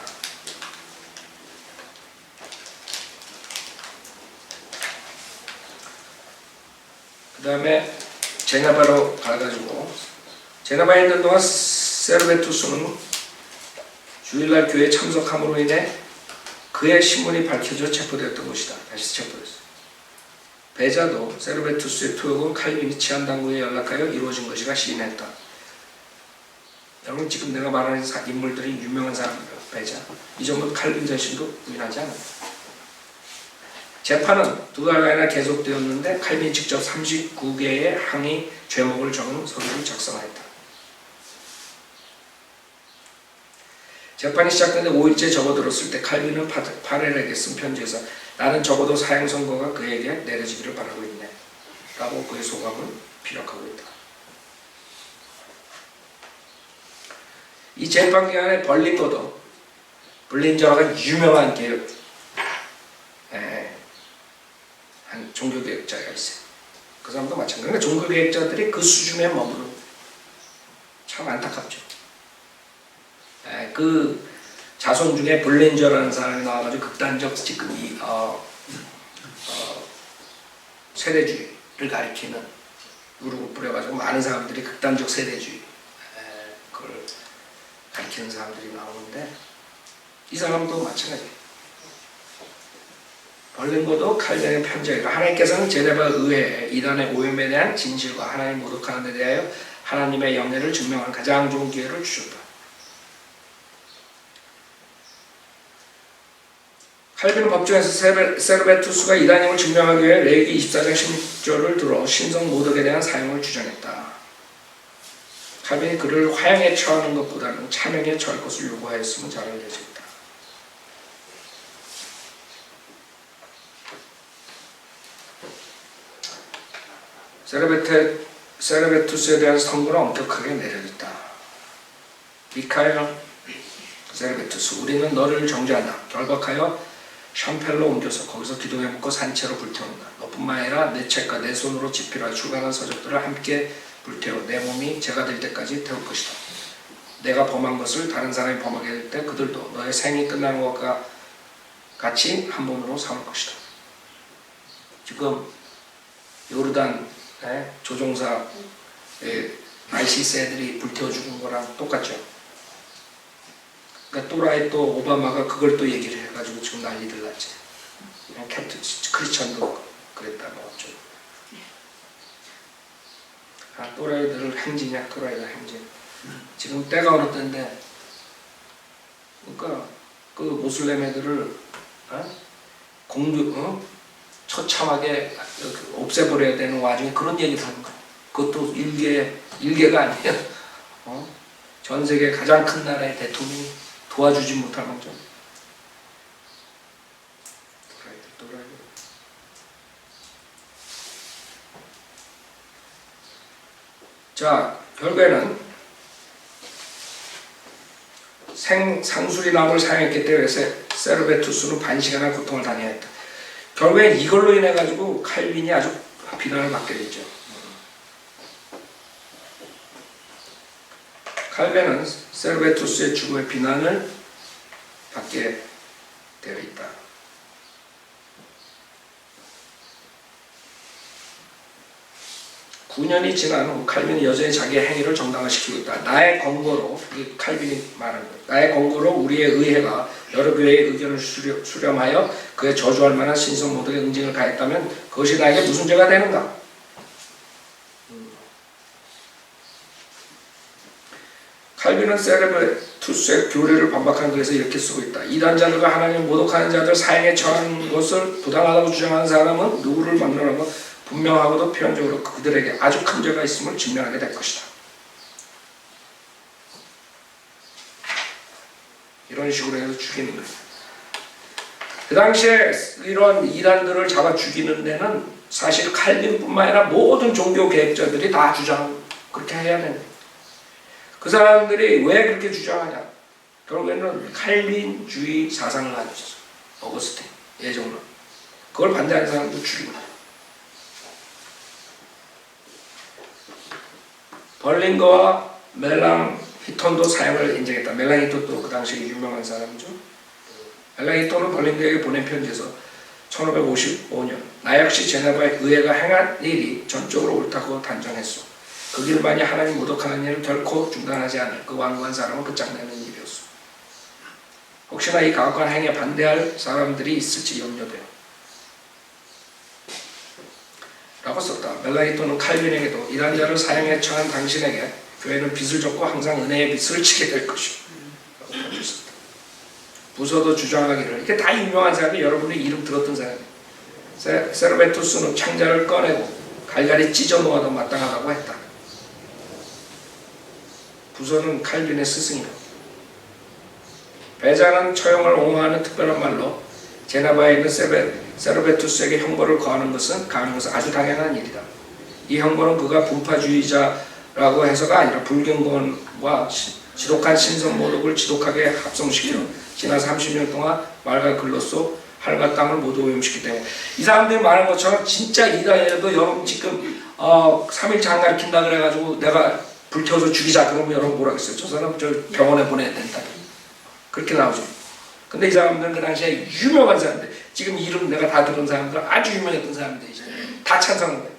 Speaker 1: 그 다음에 제네바로 가가지고, 제네바에 있는 동안 세르베투스는 주일날 교회에 참석함으로 인해 그의 신문이 밝혀져 체포되었던 것이다. 다시 체포됐어요. 배자도 세르베투스의 투옥은 칼빈이 치안당국에 연락하여 이루어진 것이라 시인했다. 여러분, 지금 내가 말하는 인물들이 유명한 사람입니다. 배자. 이 정도 칼빈 자신도 부인하지 않았다. 재판은 두 달간이나 계속되었는데 칼빈이 직접 39개의 항의 죄목을 적은 서류를 작성했다. 재판이 시작되는데 5일째 접어들었을 때 칼빈은 파렐에게 쓴 편지에서 나는 적어도 사형 선고가 그에게 내려지기를 바라고 있네 라고 그의 소감을 피력하고 있다. 이 재판 기간에 벌린저가 유명한 종교개혁자가 있어요. 그 사람도 마찬가지예요. 그러니까 종교개혁자들이 그 수준에 머무르는 참 안타깝죠. 그 자손 중에 볼린저라는 사람이 나와가지고 극단적 지금 이 세대주의를 가리키는 무릎을 뿌려가지고 많은 사람들이 극단적 세대주의 그걸 가리키는 사람들이 나오는데 이 사람도 마찬가지예요. 벌린거도 칼빈의 편지예요. 하나님께서는 제네바 의회에 이단의 오염에 대한 진실과 하나님 모독하는 데 대하여 하나님의 영예를 증명하는 가장 좋은 기회를 주셨다. 칼빈은 법정에서 세르베투스가 이단임을 증명하기 위해 레위기 24장 16절을 들어 신성 모독에 대한 사용을 주장했다. 칼빈이 그를 화형에 처하는 것보다는 차명에 처할 것을 요구하였음은 잘 알려져 있다. 세르베투스에 대한 선고는 엄격하게 내려졌다. 미카엘 세르베투스, 우리는 너를 정죄한다. 결박하여 샴펠로 옮겨서 거기서 기둥에 묶어 산채로 불태운다. 너뿐만 아니라 내 책과 내 손으로 집필하여 출간한 서적들을 함께 불태워 내 몸이 죄가 될 때까지 태울 것이다. 내가 범한 것을 다른 사람이 범하게 될 때 그들도 너의 생이 끝나는 것과 같이 한 몸으로 삼을 것이다. 지금 요르단 조종사 ISIS 애들이 불태워 죽은 거랑 똑같죠. 그러니까 또라이 또 오바마가 그걸 또 얘기를 해가지고 지금 난리들 났지. 캡틴 크리스천도 그랬다 뭐 좀. 또라이들을 행진이야, 또라이가 행진. 지금 때가 어느 때인데, 그러니까 그 모슬렘 애들을 처참하게 없애버려야 되는 와중에 그런 얘기를 하는 거야. 그것도 일개가 아니에요. 전 세계 가장 큰 나라의 대통령이 도와주지 못할 망정. 자, 결국에는 상수리나무를 사용했기 때문에 세르베투스는 반시간의 고통을 당해야 했다. 결국에 이걸로 인해 가지고 칼빈이 아주 비난을 받게 됐죠. 칼빈은 세르베투스의 죽음의 비난을 받게 되어 있다. (9년이) 지난 후 칼빈이 여전히 자기의 행위를 정당화시키고 있다. 나의 권고로, 이 칼빈이 말하는 거예요. 나의 권고로 우리의 의회가 여러 교회의 의견을 수렴하여 그의 저주할 만한 신성 모독의 응징을 가했다면 그것이 나에게 무슨 죄가 되는가? 칼빈은 세르베투스의 교리를 반박하는 것에서 이렇게 쓰고 있다. 이단자들과 하나님을 모독하는 자들 사형에 처한 것을 부당하다고 주장하는 사람은 누구를 막론하고 분명하고도 표현적으로 그들에게 아주 큰 죄가 있음을 증명하게 될 것이다. 이런 식으로 해서 죽이는 거예요. 그 당시에 이런 이단들을 잡아 죽이는 데는 사실 칼빈뿐만 아니라 모든 종교 개혁자들이 다 그렇게 해야 되는 거예요. 그 사람들이 왜 그렇게 주장하냐? 결국에는 칼빈주의 사상을 가지고 있었어요. 어거스틴, 예정론. 그걸 반대하는 사람도 죽이고. 벌링거와 멜랑히톤도 사용을 인정했다. 멜랑히톤도 그 당시에 유명한 사람이죠. 멜랑히톤은 벌링거에게 보낸 편지에서 1555년 나 역시 제네바의 의회가 행한 일이 전적으로 옳다고 단정했소. 그 길만이 하나님 모독하는 일을 결코 중단하지 않을 그 완고한 사람은 끝장내는 일이었소. 혹시나 이 가혹한 행위에 반대할 사람들이 있을지 염려되어 라고 썼다. 멜랑히톤은 칼빈에게도 이단자를 사형에 처한 당신에게 교회는 빚을 졌고 항상 은혜의 빚을 지게 될 것이오 라고 써있다. 부서도 주장하기를, 이게 다 유명한 사람이 여러분이 이름 들었던 사람이에요. 세르베투스는 창자를 꺼내고 갈갈이 찢어 놓아도 마땅하다고 했다. 부서는 칼빈의 스승이다. 배자는 처형을 옹호하는 특별한 말로 제네바에 있는 세르베투스에게 형벌을 거하는 것은 가능해서 아주 당연한 일이다. 이 형벌은 그가 분파주의자라고 해서가 아니라 불경건과 지독한 신선 모독을 지독하게 합성시켜 지난 30년 동안 말과 글로써 하늘과 땅을 모두 오염시키기 때문에. 이 사람들이 말한 것처럼 진짜 이단이라도 여러분 지금 3일 장 가르친다 그래가지고 내가 불태워서 죽이자 그러면 여러분 뭐라겠어요? 저 사람 저 병원에 보내야 된다. 그렇게 나오죠. 근데 이 사람들은 그 당시에 유명한 사람들, 지금 이름 내가 다 들은 사람들은 아주 유명했던 사람들이죠. 다 찬성한 거예요.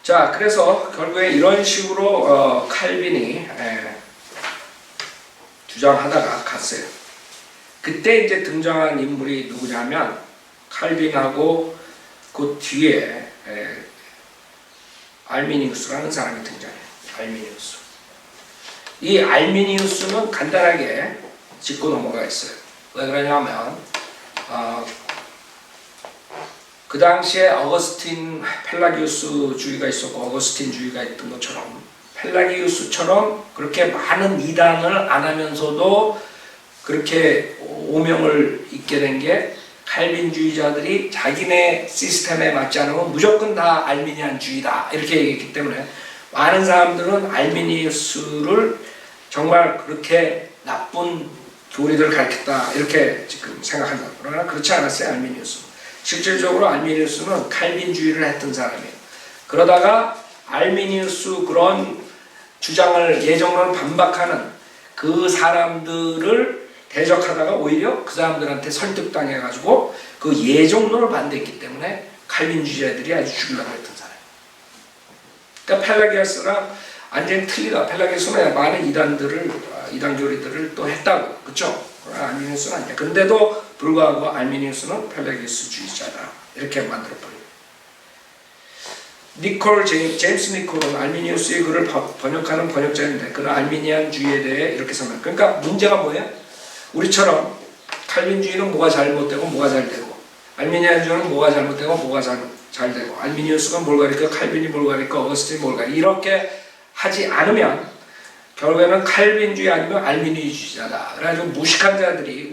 Speaker 1: 자, 그래서 결국에 이런 식으로 칼빈이 주장하다가 갔어요. 그때 이제 등장한 인물이 누구냐면 칼빈하고 그 뒤에 알미니우스라는 사람이 등장해요. 알미니우스. 이 알미니우스는 간단하게 짚고 넘어가겠어요. 왜 그러냐면 그 당시에 어거스틴 펠라기우스주의가 있었고 어거스틴주의가 있던 것처럼 펠라기우스처럼 그렇게 많은 이단을 안 하면서도 그렇게 오명을 잊게 된 게 칼빈주의자들이 자기네 시스템에 맞지 않으면 무조건 다 알미니안주의다 이렇게 얘기했기 때문에 많은 사람들은 알미니우스를 정말 그렇게 나쁜 교리들을 가르쳤다 이렇게 지금 생각한다. 그러나 그렇지 않았어요. 알미니우스. 실질적으로 알미니우스는 칼빈주의를 했던 사람이에요. 그러다가 알미니우스 그런 주장을 예정론 반박하는 그 사람들을 대적하다가 오히려 그 사람들한테 설득당해가지고 그 예정론을 반대했기 때문에 칼빈주의자들이 아주 죽이려고 했던 사람이에요. 그러니까 펠라기우스랑 완전히 틀리다. 펠라기우스는 많은 이단 교리들을 또 했다고, 그렇죠? 알미니우스는 아니야. 근데도 불구하고 알미니우스는 펠라기우스주의자다. 이렇게 만들어버려요. 제임스 니콜은 알미니우스의 글을 번역하는 번역자인데 그는 알미니안주의에 대해 이렇게 설명해요. 그러니까 문제가 뭐예요? 우리처럼 칼빈주의는 뭐가 잘못되고 뭐가 잘되고 알미니안주의는 뭐가 잘못되고 뭐가 잘되고 알미니우스가 뭘 가리켜 칼빈이 뭘 가리켜 어거스틴이 뭘 가리켜 이렇게 하지 않으면 결국에는 칼빈주의 아니면 알미니주의자다. 그래가지고 무식한 자들이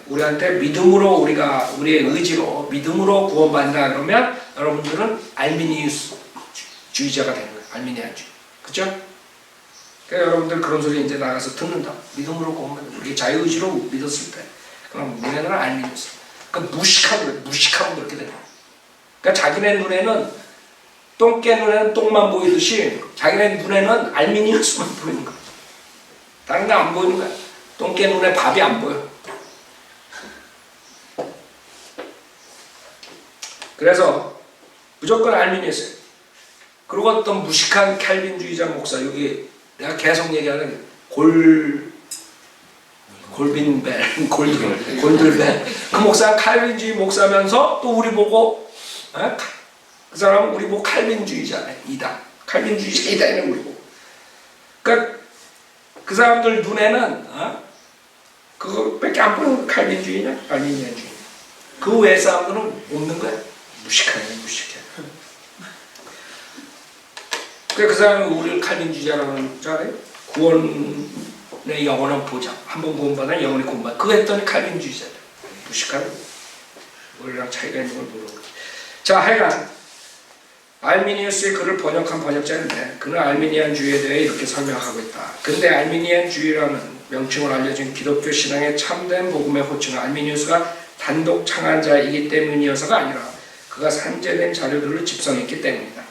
Speaker 1: 우리한테 믿음으로 우리의 의지로 믿음으로 구원받는다 그러면 여러분들은 알미니우스주의자가 되는 거예요. 알미니안주의. 그렇죠? 그러니까 여러분들 그런 소리 이제 나가서 듣는다. 믿음으로 구원받는다. 우리 자유의지로 믿었을 때. 그럼 너네들은 알미니우스. 그러니까 무식하고 그렇게 되는 거예요. 그러니까 자기네 눈에는 똥개 눈에는 똥만 보이듯이 자기네 눈에는 알미니우스만 보이는 거야. 다른 거 안 보이는 거야. 똥개 눈에 밥이 안 보여. 그래서 무조건 알미니우스. 그리고 어떤 무식한 칼빈주의자 목사, 여기 내가 계속 얘기하는 골빈벨, 골들벨. 그 목사는 칼빈주의 목사면서 또 우리 보고 그 사람은 우리 보고 칼빈주의자네. 이단. 칼빈주의자 이단이네 우리 보고. 그러니까 그 사람들 눈에는 그거밖에 안 보이는 칼빈주의냐? 알미니안주의. 그 외 사람들은 없는 거야. 무식해. 그러니까 그 사람이 우리를 칼빈주의자라고 하는 줄 알아요? 구원의 영원한 보장. 한번 구원받으면 영원히 구원받아. 그거 했더니 칼빈주의자들. 무식하네. 우리랑 차이가 있는 걸 모르는 거지. 자, 하여간 알미니우스의 글을 번역한 번역자인데 그는 알미니안주의에 대해 이렇게 설명하고 있다. 근데 알미니안주의라는 명칭을 알려진 기독교 신앙의 참된 복음의 호칭은 알미니우스가 단독 창안자이기 때문이어서가 아니라 그가 산재된 자료들을 집성했기 때문이다.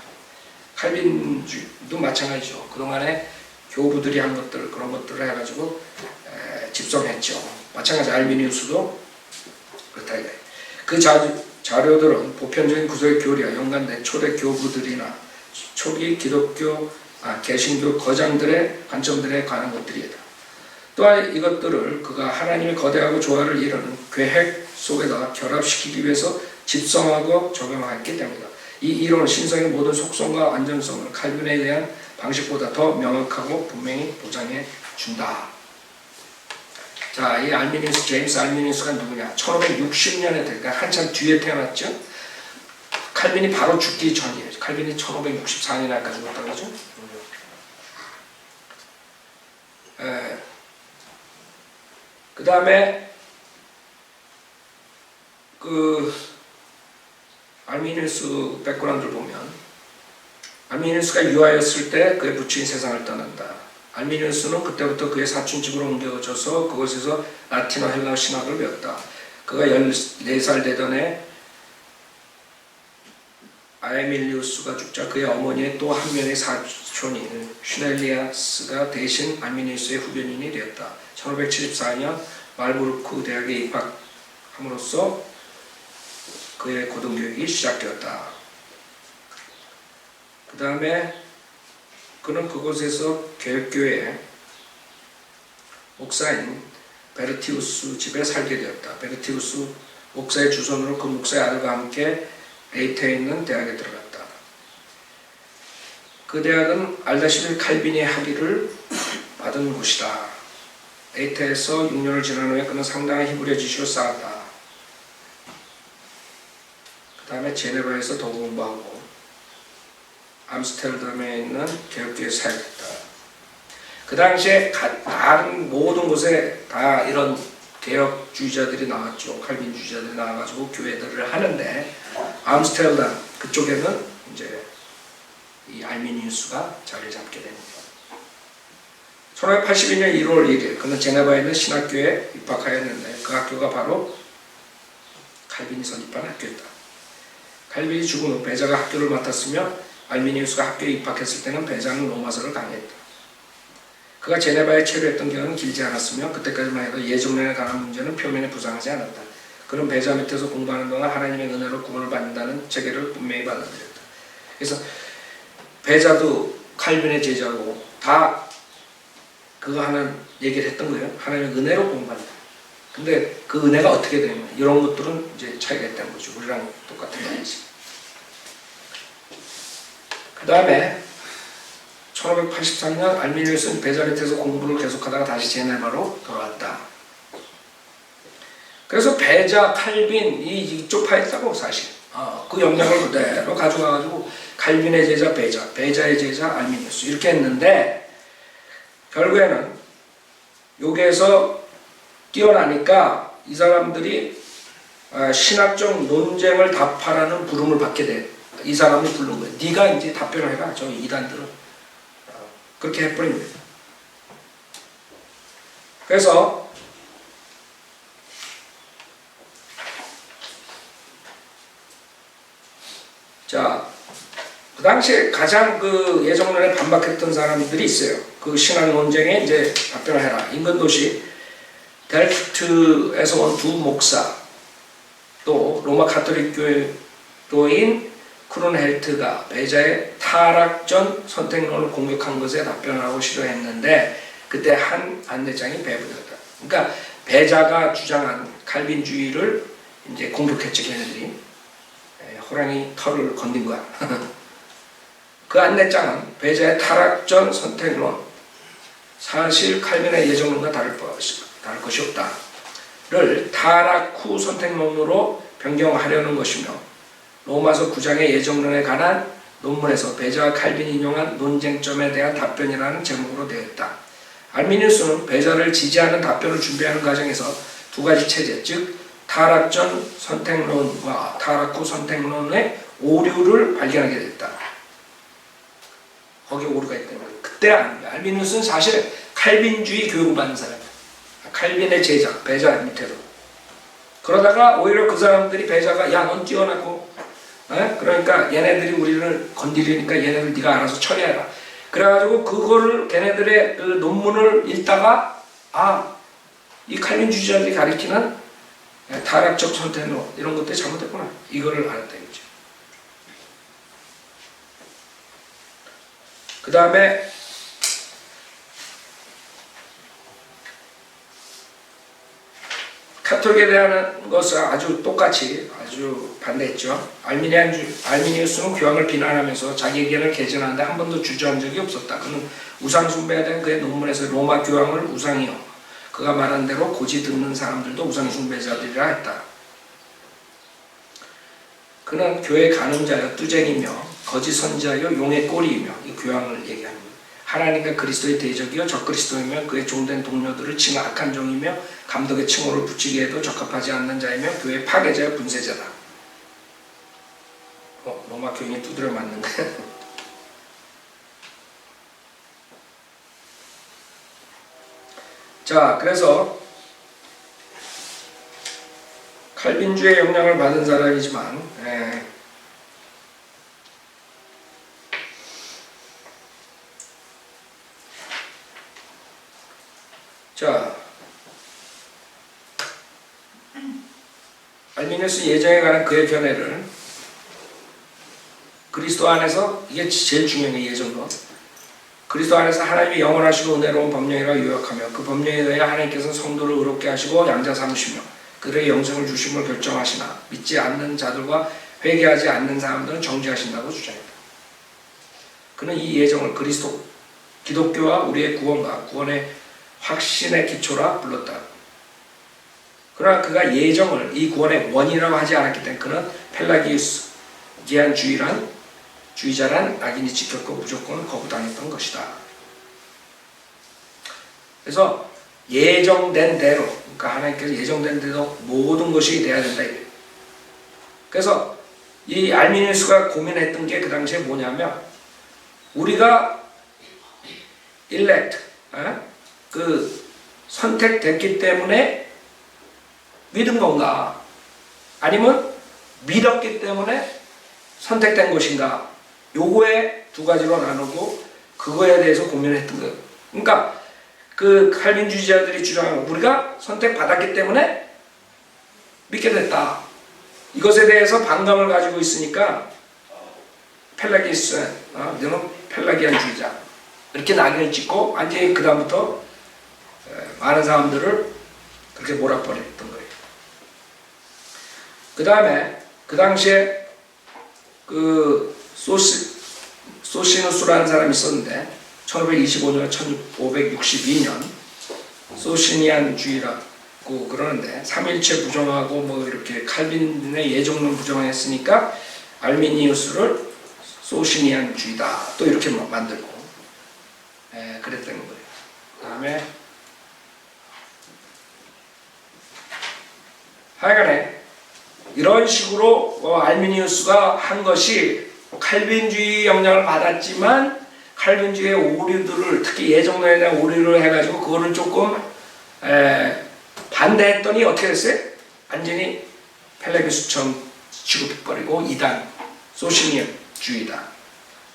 Speaker 1: 칼빈주의도 마찬가지죠. 그동안에 교부들이 한 것들, 그런 것들을 해가지고 집성했죠. 마찬가지 알미니우스도 그렇다. 그 자료들은 보편적인 구속의 교리와 연관된 초대 교부들이나 초기 기독교, 개신교 거장들의 관점들에 관한 것들이다. 또한 이것들을 그가 하나님의 거대하고 조화를 이루는 계획 속에다 결합시키기 위해서 집성하고 적용했기 때문이다. 이 이론은 신성의 모든 속성과 완전성을 칼빈에 대한 방식보다 더 명확하고 분명히 보장해 준다. 자, 이 제임스 알미니우스가 누구냐? 1560년에 그러니까 한참 뒤에 태어났죠. 칼빈이 바로 죽기 전이에요. 칼빈이 1564년에까지 죽었다고 그러죠. 그 다음에 알미니우스 백그라운드를 보면 알미니우스가 유아였을 때 그의 부친이 세상을 떠난다. 알미니우스는 그때부터 그의 사촌집으로 옮겨져서 그곳에서 라틴어 헬라어 신학을 배웠다. 그가 14살 되던 해 아에밀리우스가 죽자 그의 어머니의 또 한 명의 사촌인 슈넬리아스가 대신 알미니우스의 후견인이 되었다. 1574년 말부르크 대학에 입학함으로써 그의 고등교육이 시작되었다. 그 다음에 그는 그곳에서 개혁교회 목사인 베르티우스 집에 살게 되었다. 베르티우스 목사의 주선으로 그 목사의 아들과 함께 에이테에 있는 대학에 들어갔다. 그 대학은 알다시피 칼빈의 학위를 받은 곳이다. 에이테에서 6년을 지난 후에 그는 상당한 히브리어 지식을 쌓았다. 그 다음에 제네바에서 더 공부하고 암스테르담에 있는 개혁교회에 사역했다. 그 당시에 다른 모든 곳에 다 이런 개혁주의자들이 나왔죠. 칼빈주의자들이 나와가지고 교회들을 하는데 암스테르담 그쪽에는 이제 이 알미니우스가 자리를 잡게 됩니다. 1582년 1월 1일 그는 제네바에 있는 신학교에 입학하였는데 그 학교가 바로 칼빈이 설립한 학교였다. 칼빈이 죽은 후 베자가 학교를 맡았으며 알미니우스가 학교에 입학했을 때는 베자는 로마서를 강의했다. 그가 제네바에 체류했던 기간은 길지 않았으며 그때까지만 해도 예정론에 관한 문제는 표면에 부상하지 않았다. 그는 베자 밑에서 공부하는 동안 하나님의 은혜로 구원을 받는다는 체계를 분명히 받아들였다. 그래서 베자도 칼빈의 제자고 다 그거 하는 얘기를 했던 거예요. 하나님의 은혜로 구원받는다. 근데 그 은혜가 어떻게 되냐 이런 것들은 이제 차이가 있다는 거죠. 우리랑 똑같은 거지. 그 다음에 1583년 알미니우스는 베자 밑에서 공부를 계속하다가 다시 제네바로 돌아왔다. 그래서 베자, 칼빈 이쪽 파였다고 사실 그 영향을 그대로 가져가가지고 칼빈의 제자 베자, 베자의 제자 알미니우스 이렇게 했는데 결국에는 여기에서 뛰어나니까 이 사람들이 신학적 논쟁을 답하라는 부름을 받게 돼. 이 사람을 부른 거예요. 네가 이제 답변을 해라. 저 이단들은 그렇게 해버립니다. 그래서 자, 그 당시에 가장 그 예정론에 반박했던 사람들이 있어요. 그 신학 논쟁에 이제 답변을 해라. 인근 도시 델프트에서 온 두 목사, 또 로마 가톨릭 교인 크룬헬트가 베자의 타락전 선택론을 공격한 것에 답변하고 싫어했는데 그때 한 안내장이 배부되었다. 그러니까 베자가 주장한 칼빈주의를 이제 공격했죠. 걔네들이 호랑이 털을 건든 거야. 그 안내장은 베자의 타락전 선택론, 사실 칼빈의 예정론과 다를 것이 없다를 타락 후 선택론으로 변경하려는 것이며 로마서 9장의 예정론에 관한 논문에서 베자와 칼빈이 인용한 논쟁점에 대한 답변이라는 제목으로 되어 있다. 알미니우스는 베자를 지지하는 답변을 준비하는 과정에서 두 가지 체제, 즉 타락전 선택론과 타락 후 선택론의 오류를 발견하게 됐다. 거기에 오류가 있다는 거예요. 그때 알미니우스는 사실 칼빈주의 교육을 받는 사람이야. 칼빈의 제자, 베자 밑에서. 그러다가 오히려 그 사람들이 베자가 야, 넌 뛰어나고 그러니까 얘네들이 우리를 건드리니까 얘네들 네가 알아서 처리해라. 그래가지고 그거를 걔네들의 그 논문을 읽다가 이 칼빈주의자들이 가리키는 타락적 선택론 이런 것들이 잘못됐구나. 이거를 알았다 이거죠. 그 다음에 카톨릭에 대한 것은 아주 똑같이 아주 반대했죠. 알미니우스는 교황을 비난하면서 자기 의견을 개진하는데 한 번도 주저한 적이 없었다. 그는 우상 숭배에 대한 그의 논문에서 로마 교황을 우상이요, 그가 말한 대로 고지 듣는 사람들도 우상 숭배자들이라 했다. 그는 교회 간음자여 뚜쟁이며 거짓 선지자여 용의 꼬리이며 이 교황을 얘기합니다. 하나님과 그리스도의 대적이요 적그리스도이며 그의 종된 동료들을 칭하 악한 종이며 감독의 칭호를 붙이기에도 적합하지 않는 자이며 교회의 파괴자여 분쇄자다. 로마 교인이 두드려 맞는 거야. 자, 그래서 칼빈주의 영향을 받은 사람이지만 자, 알미니우스 예정에 관한 그의 견해를 그리스도 안에서, 이게 제일 중요한 예정론, 그리스도 안에서 하나님이 영원하시고 은혜로운 법령이라 요약하며 그 법령에 의해 하나님께서 성도를 의롭게 하시고 양자 삼으시며 그들의 영생을 주심을 결정하시나 믿지 않는 자들과 회개하지 않는 사람들은 정죄하신다고 주장합니다. 그는 이 예정을 그리스도, 기독교와 우리의 구원과 구원의 확신의 기초라 불렀다. 그러나 그가 예정을 이 구원의 원이라고 하지 않았기 때문에 그는 펠라기우스기안주의자란 악인이 지켰고 무조건 거부당했던 것이다. 그래서 예정된 대로, 그러니까 하나님께서 예정된 대로 모든 것이 돼야 된다. 그래서 이 알미니우스가 고민했던 게 그 당시에 뭐냐면, 우리가 elect, 그 선택됐기 때문에 믿은 건가? 아니면 믿었기 때문에 선택된 것인가? 요거에 두 가지로 나누고 그거에 대해서 고민했던 거예요. 그러니까 그 칼빈주의자들이 주장하는, 우리가 선택받았기 때문에 믿게 됐다. 이것에 대해서 반감을 가지고 있으니까 펠라기스, 너는 펠라기안주의자, 이렇게 낙인을 찍고 완전히 그 다음부터 많은 사람들을 그렇게 몰아버렸던 거예요. 그 다음에 그 당시에 그 소시누스라는 사람이 있었는데 1525년, 1562년 소시니안주의라고 그러는데, 삼일체 부정하고 뭐 이렇게 칼빈의 예정론 부정했으니까 알미니우스를 소시니안주의다 또 이렇게 만들고 그랬던 거예요. 그 다음에 하여간에 이런 식으로 알미니우스가 한 것이 칼빈주의 영향을 받았지만 칼빈주의 오류들을, 특히 예정론에 대한 오류를 해가지고 그거를 조금 반대했더니 어떻게 됐어요? 완전히 펠라기우스처럼 취급해버리고 이단, 소시니안주의다,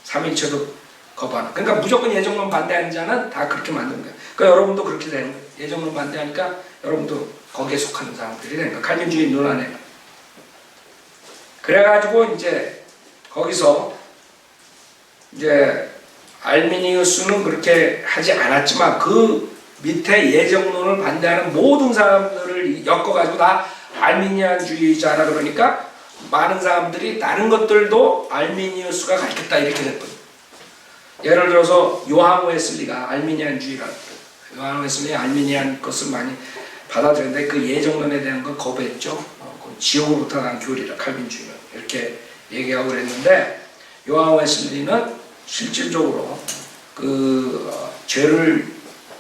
Speaker 1: 삼일체도 거부하는. 그러니까 무조건 예정론 반대하는 자는 다 그렇게 만든 거예요. 그러니까 여러분도 그렇게 되는 거예요. 예정론 반대하니까 여러분도 거기에 속하는 사람들이 되는 거예요. 칼빈주의 논안에. 그래가지고 이제 거기서 이제 알미니우스는 그렇게 하지 않았지만 그 밑에 예정론을 반대하는 모든 사람들을 엮어가지고 다 알미니안주의자라 그러니까 많은 사람들이 다른 것들도 알미니우스가 가르쳤다 이렇게 됐거든요. 예를 들어서 요한 웨슬리가 알미니안주의라, 요한 웨슬리 알미니안 것을 많이 받아들였는데 그 예정론에 대한 건 거부했죠. 지옥으로부터 난 교리라, 칼빈주의는 이렇게 얘기하고 그랬는데, 요한 웨슬리는 실질적으로 그 죄를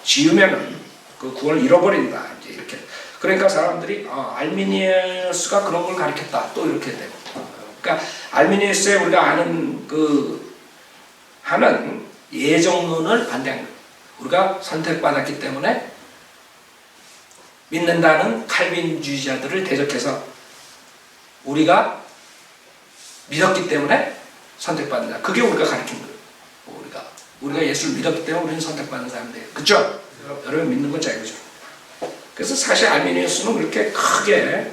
Speaker 1: 지으면은 그 구원을 잃어버린다 이제 이렇게. 그러니까 사람들이 알미니우스가 그런 걸 가르쳤다 또 이렇게 되고. 그러니까 알미니우스에 우리가 아는 그 하는 예정론을 반대한 거예요. 우리가 선택받았기 때문에 믿는다는 칼빈주의자들을 대적해서 우리가 믿었기 때문에 선택받는다. 그게 우리가 가르친 거예요. 우리가 예수를 믿었기 때문에 우리는 선택받는 사람들이에요. 그쵸? 여러분 믿는 건 자유죠. 그래서 사실 알미니우스는 그렇게 크게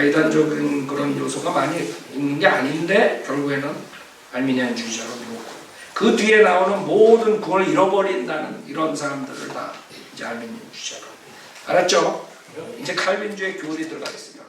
Speaker 1: 이단적인 그런 요소가 많이 있는 게 아닌데 결국에는 알미니안주의자로 놓고 그 뒤에 나오는 모든 그걸 잃어버린다는 이런 사람들을 다 이제 알미니안주의자로. 알았죠? 이제 칼빈주의 교리 들어가겠습니다.